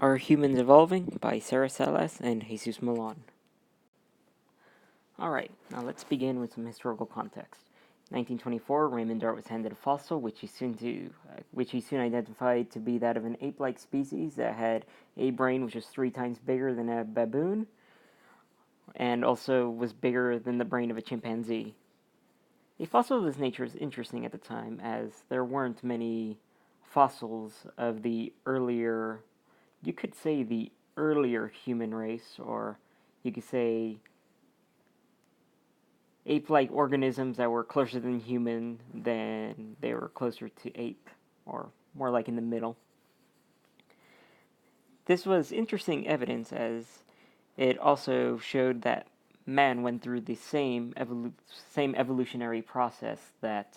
Are Humans Evolving by Sarah Salas and Jesus Milan. Alright, now let's begin with some historical context. In 1924, Raymond Dart was handed a fossil which he soon identified to be that of an ape-like species that had a brain which was 3 times bigger than a baboon, and also was bigger than the brain of a chimpanzee. A fossil of this nature is interesting at the time, as there weren't many fossils of the earlier human race, or you could say ape-like organisms that were closer than human than they were closer to ape, or more like in the middle. This was interesting evidence, as it also showed that man went through the same evolutionary process that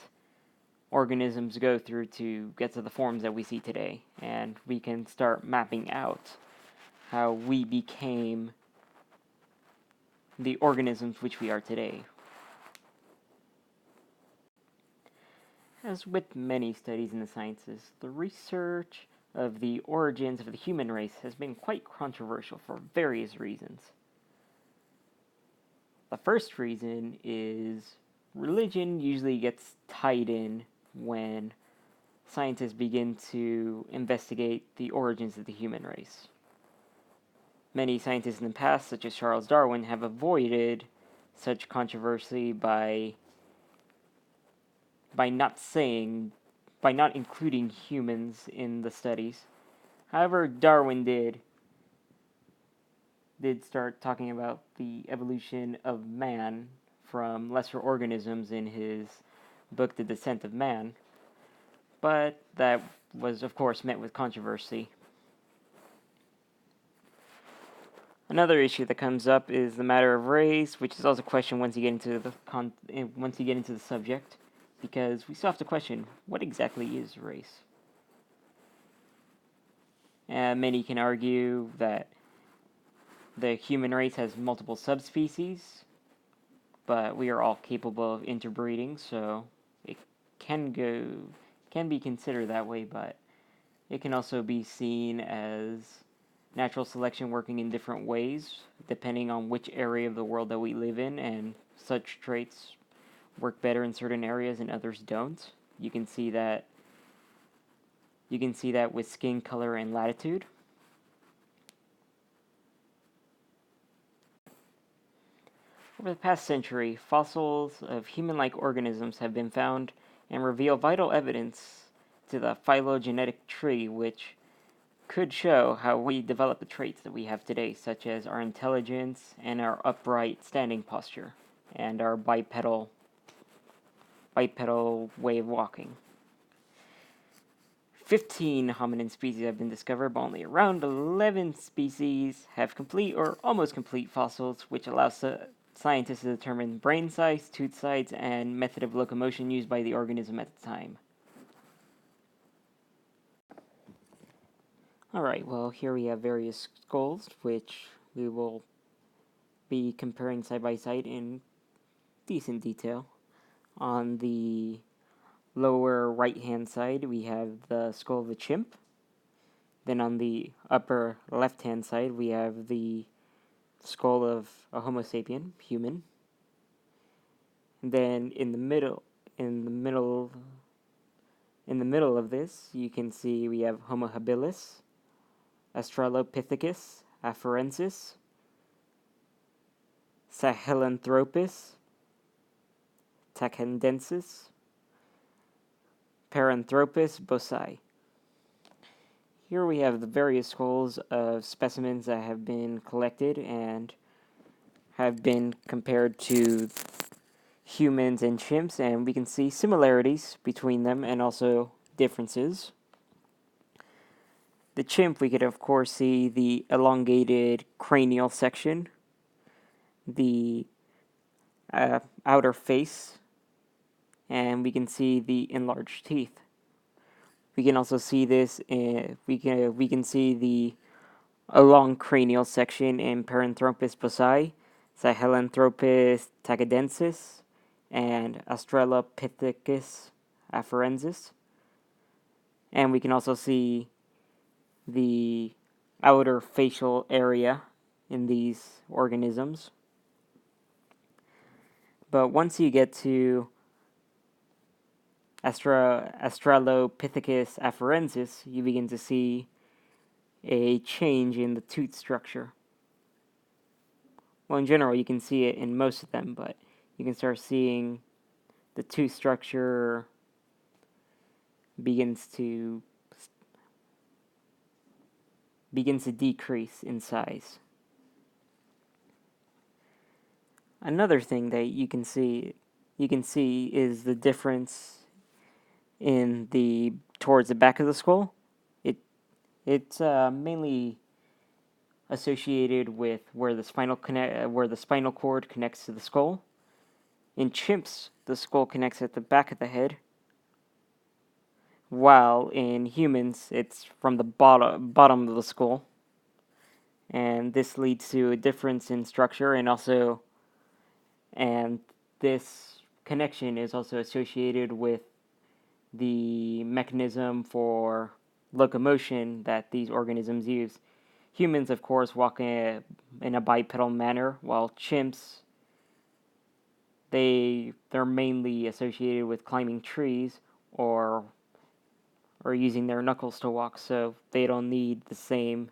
organisms go through to get to the forms that we see today, and we can start mapping out how we became the organisms which we are today. As with many studies in the sciences, the research of the origins of the human race has been quite controversial for various reasons. The first reason is religion usually gets tied in when scientists begin to investigate the origins of the human race. Many scientists in the past, such as Charles Darwin, have avoided such controversy by not including humans in the studies. However, Darwin did start talking about the evolution of man from lesser organisms in his book The Descent of Man, but that was of course met with controversy. Another issue that comes up is the matter of race, which is also a question once you get into the subject, because we still have to question, what exactly is race? Many can argue that the human race has multiple subspecies, but we are all capable of interbreeding, so it can be considered that way, but it can also be seen as natural selection working in different ways, depending on which area of the world that we live in, and such traits work better in certain areas and others don't. You can see that with skin color and latitude. Over the past century, fossils of human-like organisms have been found and reveal vital evidence to the phylogenetic tree, which could show how we developed the traits that we have today, such as our intelligence and our upright standing posture, and our bipedal way of walking. 15 hominin species have been discovered, but only around 11 species have complete or almost complete fossils, which allows scientists to determine brain size, tooth size, and method of locomotion used by the organism at the time. Alright, well, here we have various skulls, which we will be comparing side by side in decent detail. On the lower right-hand side, we have the skull of a chimp. Then on the upper left-hand side, we have the skull of a Homo sapien, human. And then in the middle of this, you can see we have Homo habilis, Australopithecus afarensis, Sahelanthropus tacandensis, Paranthropus bosai. Here we have the various skulls of specimens that have been collected and have been compared to humans and chimps, and we can see similarities between them and also differences. The chimp, we could of course see the elongated cranial section, the outer face, and we can see the enlarged teeth. We can also see this we can see the long cranial section in Paranthropus bosai, Sahelanthropus tacadensis, and Australopithecus afarensis. And we can also see the outer facial area in these organisms. But once you get to Australopithecus afarensis, you begin to see a change in the tooth structure. Well, in general, you can see it in most of them, but you can start seeing the tooth structure begins to decrease in size. Another thing that you can see is the difference in the towards the back of the skull. It's mainly associated with where the spinal cord connects to the skull. In chimps, the skull connects at the back of the head, while in humans, it's from the bottom of the skull. And this leads to a difference in structure, and this connection is also associated with the mechanism for locomotion that these organisms use. Humans, of course, walk in a bipedal manner, while chimps, they're mainly associated with climbing trees or using their knuckles to walk, so they don't need the same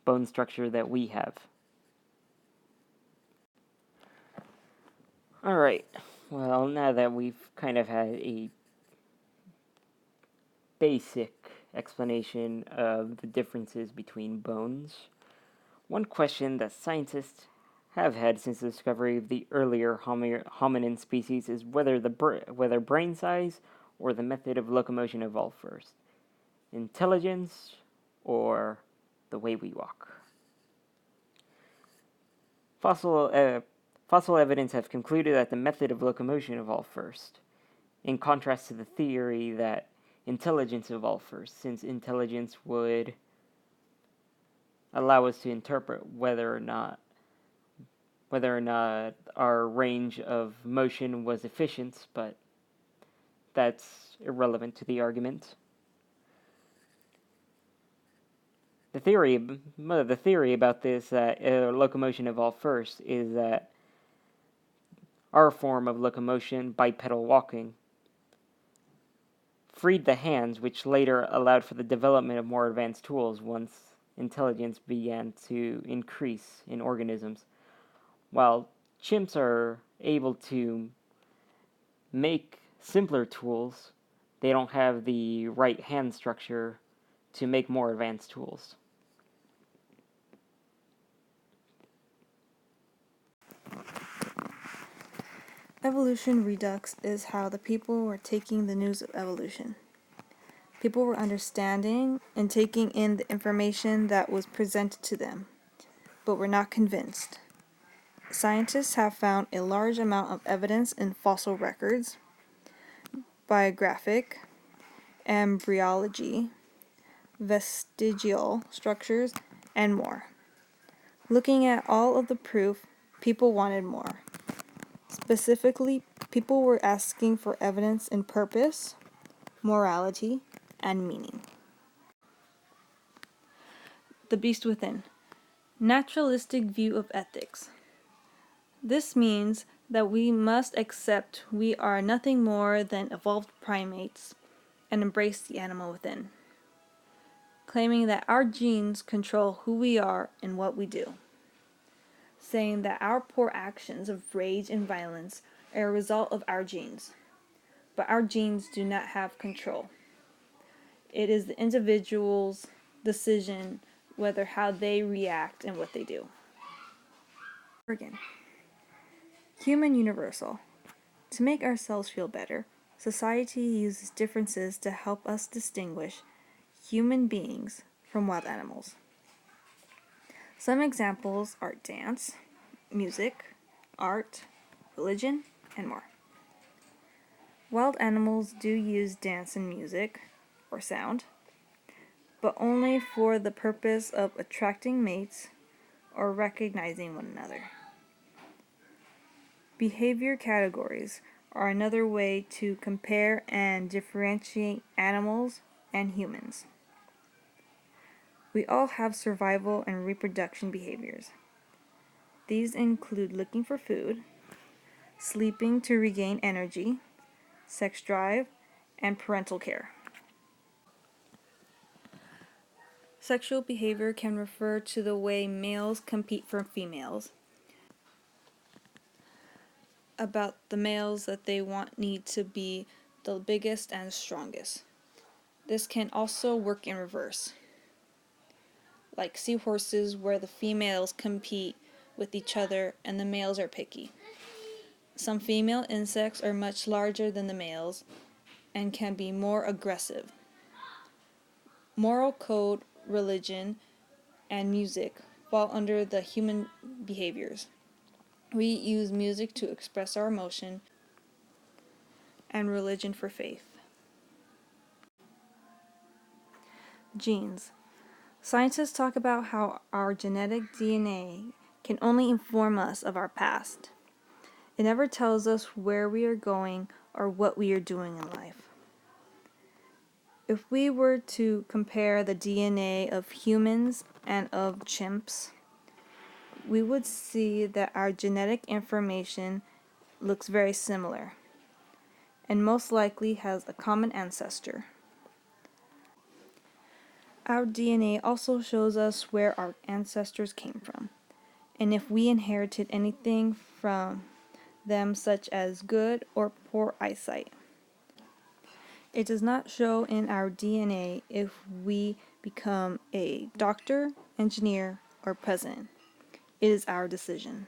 bone structure that we have. Alright, well, now that we've kind of had a basic explanation of the differences between bones, one question that scientists have had since the discovery of the earlier hominin species is whether brain size or the method of locomotion evolved first. Intelligence or the way we walk. Fossil evidence have concluded that the method of locomotion evolved first, in contrast to the theory that intelligence evolved first, since intelligence would allow us to interpret whether or not our range of motion was efficient, but that's irrelevant to the argument. The theory about this, that locomotion evolved first, is that our form of locomotion, bipedal walking, freed the hands, which later allowed for the development of more advanced tools once intelligence began to increase in organisms. While chimps are able to make simpler tools, they don't have the right hand structure to make more advanced tools. Evolution redux is how the people were taking the news of evolution. People were understanding and taking in the information that was presented to them, but were not convinced. Scientists have found a large amount of evidence in fossil records, biographic, embryology, vestigial structures, and more. Looking at all of the proof, people wanted more. Specifically, people were asking for evidence in purpose, morality, and meaning. The Beast Within. Naturalistic view of ethics. This means that we must accept we are nothing more than evolved primates and embrace the animal within, claiming that our genes control who we are and what we do, saying that our poor actions of rage and violence are a result of our genes, but our genes do not have control. It is the individual's decision whether how they react and what they do. Again. Human universal. To make ourselves feel better, society uses differences to help us distinguish human beings from wild animals. Some examples are dance, music, art, religion, and more. Wild animals do use dance and music, or sound, but only for the purpose of attracting mates or recognizing one another. Behavior categories are another way to compare and differentiate animals and humans. We all have survival and reproduction behaviors. These include looking for food, sleeping to regain energy, sex drive, and parental care. Sexual behavior can refer to the way males compete for females, about the males that they want need to be the biggest and strongest. This can also work in reverse, like seahorses where the females compete with each other and the males are picky. Some female insects are much larger than the males and can be more aggressive. Moral code, religion, and music fall under the human behaviors. We use music to express our emotion and religion for faith. Genes. Scientists talk about how our genetic DNA can only inform us of our past. It never tells us where we are going or what we are doing in life. If we were to compare the DNA of humans and of chimps, we would see that our genetic information looks very similar and most likely has a common ancestor. Our DNA also shows us where our ancestors came from, and if we inherited anything from them, such as good or poor eyesight. It does not show in our DNA if we become a doctor, engineer, or president. It is our decision.